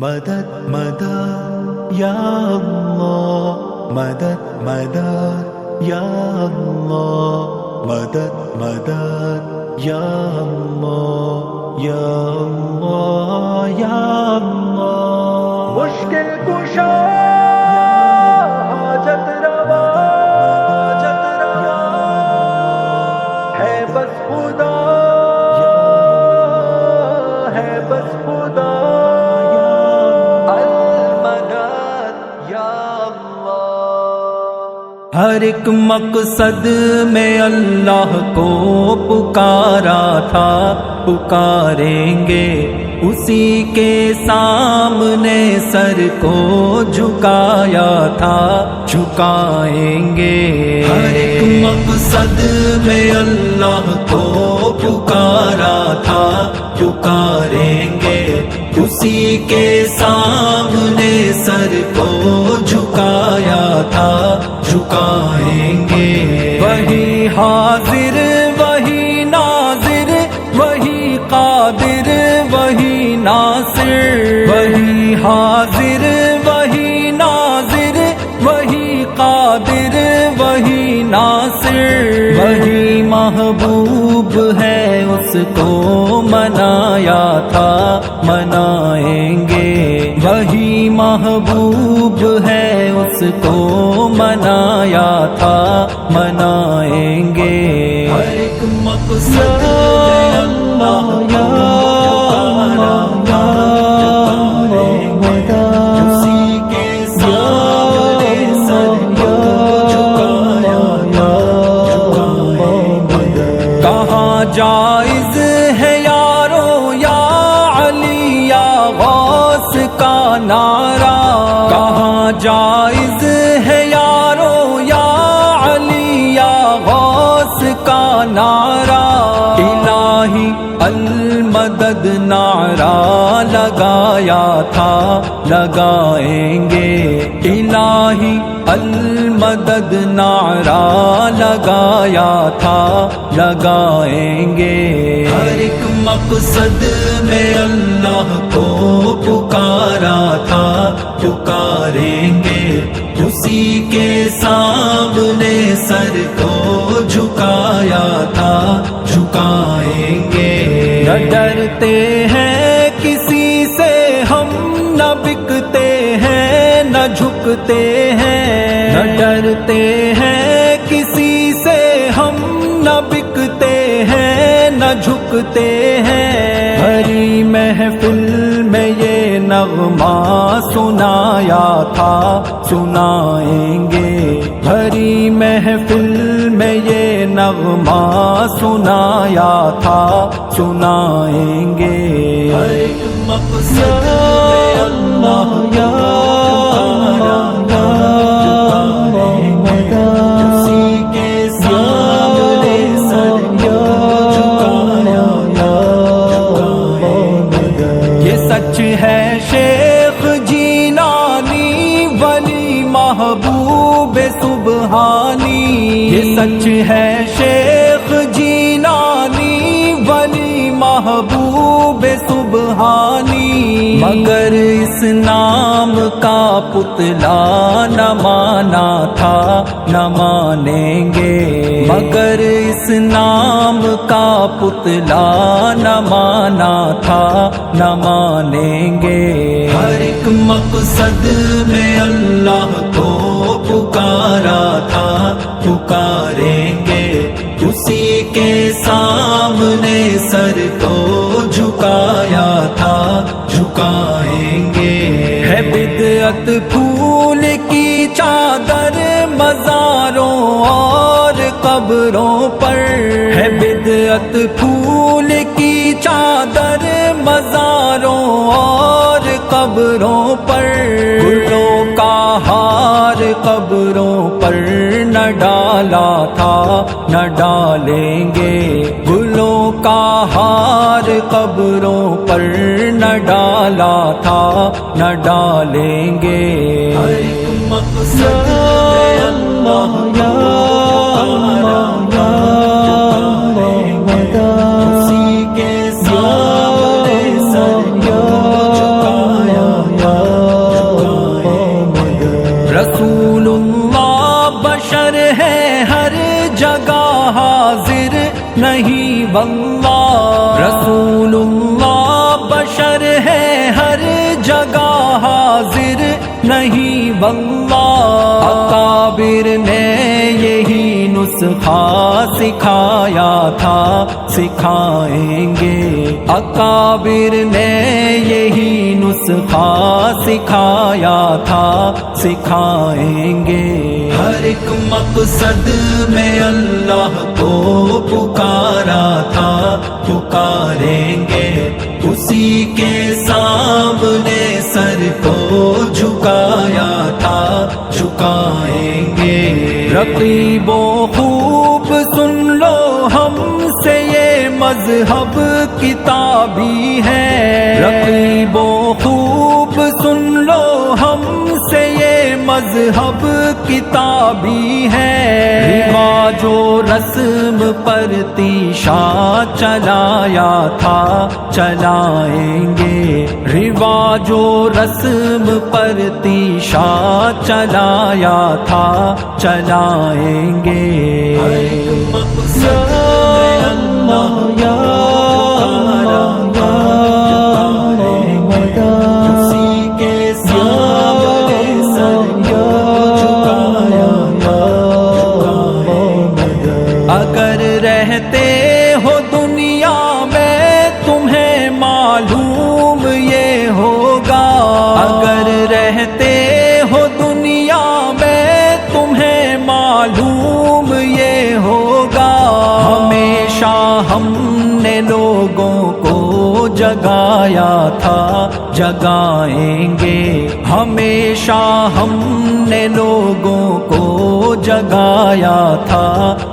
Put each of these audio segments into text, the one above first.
مدد مدد یا اللہ، مدد مدد یا اللہ، مدد مدد یا اللہ، یا اللہ یا اللہ، مشکل کشا حاجت روا ہے بس خدا، ہے بس خدا، المدد یا اللہ۔ ہر ایک مقصد میں اللہ کو پکارا تھا، پکاریں گے اسی کے سامنے سر کو جھکایا تھا، جھکائیں گے۔ ہر ایک مقصد میں اللہ کو پکارا تھا، پکاریں گے اسی کے سامنے سر کو جھکایا تھا، جھکائیں گے۔ وہی حاضر وہی ناظر وہی قادر وہی ناصر، وہی حاضر وہی ناظر وہی قادر وہی ناصر، وہی محبوب ہے اس کو منایا تھا، منائیں گے۔ وہی محبوب ہے اس کو منایا تھا، منائیں گے۔ ہر ایک مقصد اللہ یا جائز ہے یارو یا علی یا غوث کا نعرہ، کہاں جائز ہے یارو یا علی یا غوث کا نعرہ، الہی المدد نعرہ لگایا تھا، لگائیں گے۔ الہی المدد نعرہ لگایا تھا، لگائیں گے۔ ہر ایک مقصد میں اللہ کو پکارا تھا، پکاریں گے اسی کے سامنے سر کو جھکایا تھا، جھکائیں گے۔ نہ ڈرتے ہیں کسی سے ہم، نہ بکتے ہیں نہ جھکتے ہیں، نہ ڈرتے ہیں کسی سے ہم، نہ بکتے ہیں نہ جھکتے ہیں۔ بھری محفل میں یہ نغمہ سنایا تھا، سنائیں گے۔ بھری محفل میں یہ نغمہ سنایا تھا، سنائیں گے۔ ہر ایک مقصد اللہ یا ہے شیخ جیلانی ولی محبوب سبحانی، یہ سچ ہے شیخ جیلانی ولی محبوب سبحانی، مگر اس نام کا پتلا نہ مانا تھا، نہ مانیں گے۔ مگر اس نام کا پتلا نہ مانا تھا، نہ مانیں گے۔ ہر ایک مقصد میں اللہ کو پکارا تھا، پکاریں گے اسی کے سامنے سر کو جھکایا تھا، جھکائیں گے۔ ہے بدعت پھول کی چادر مزاروں اور قبروں پر، ہے بدعت پھول کی چادر مزاروں اور قبروں پر، گلوں کا ہار قبروں پر نہ ڈالا تھا، نہ ڈالیں گے۔ گلوں کا ہار قبروں پر نہ ڈالا تھا، نہ ڈالیں گے۔ ہر ایک مقصد اللہ یا اسی کے سامنے سر کو جھکایا واللہ رسول اللہ بشر ہے ہر جگہ حاضر نہیں واللہ اکابر نے یہی نسخہ سکھایا تھا سکھائیں گے اکابر نے یہی نسخہ سکھایا تھا سکھائیں گے ہر ایک مقصد میں اللہ کو پکارا تھا پکاریں گے اسی کے سامنے سر کو جھکایا تھا جھکائیں گے رقیب و خوب سن لو ہم سے یہ مذہب کتابی ہے رقیب و خوب سن لو ہم سے یہ مذہب کتابی ہے رواج و رسم پر تیشا چلایا تھا چلائیں گے رواج و رسم پر تیشا چلایا تھا چلائیں گے یا اللہ یا اگر رہتے ہو دنیا میں تمہیں معلوم یہ ہوگا اگر رہتے ہو دنیا میں تمہیں معلوم یہ ہوگا ہمیشہ ہم نے لوگوں کو جگایا تھا جگائیں گے ہمیشہ ہم نے لوگوں کو جگایا تھا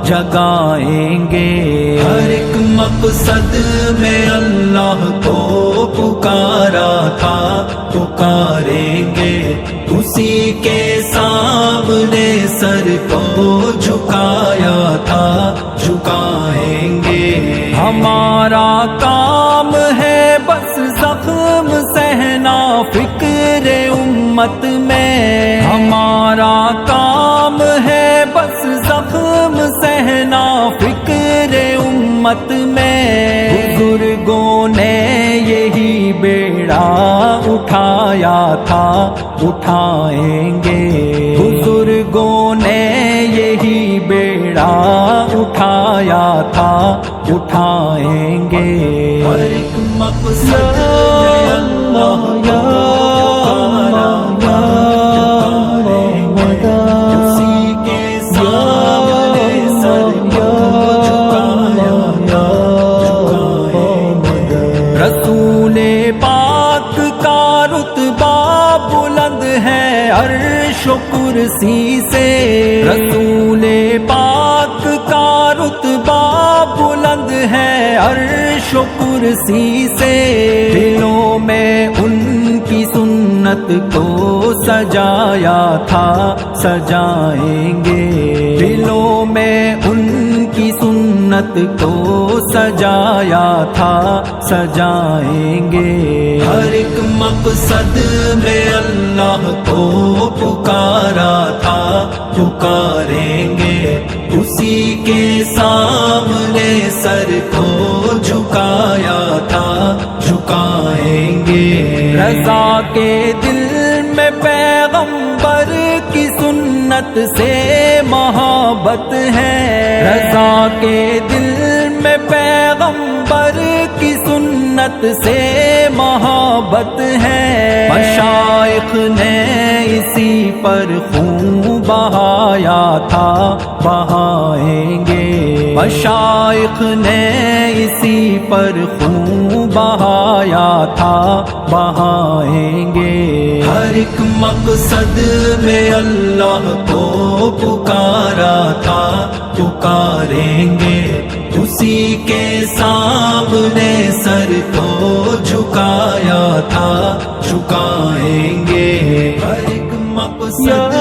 جگائیں گے ہر ایک مقصد میں اللہ کو پکارا تھا پکاریں گے اسی کے سامنے سر کو جھکایا تھا جھکائیں گے ہمارا کام ہے بس زخم سہنا فکر امت میں ہمارا کام ہے بس زخم سہنا فکر امت میں بزرگوں نے یہی بیڑا اٹھایا تھا اٹھائیں گے بزرگوں نے یہی بیڑا اٹھایا تھا اٹھائیں گے ہر ایک مقصد اللہ یا رسول پاک کا رتبہ بلند ہے عرش و کرسی سے رسول پاک کا رتبہ بلند ہے عرش و کرسی سے دلوں میں ان کی سنت کو سجایا تھا سجائیں گے دلوں میں ان کی سنت کو سجایا تھا سجائیں گے ہر ایک مقصد میں اللہ کو پکارا تھا پکاریں گے اسی کے سامنے سر کو جھکایا تھا جھکائیں گے رضا کے دل میں پیغمبر کی سنت سے محبت ہے رضا کے دل میں پیغمبر کی سنت سے محبت ہے مشائخ نے اسی پر خون بہایا تھا بہائیں گے مشائخ نے اسی پر خون بہایا تھا بہائیں گے ہر ایک مقصد میں اللہ کو پکارا تھا پکاریں گے اسی کے سامنے سر کو جھکایا تھا جھکائیں گے ہر ایک مقصد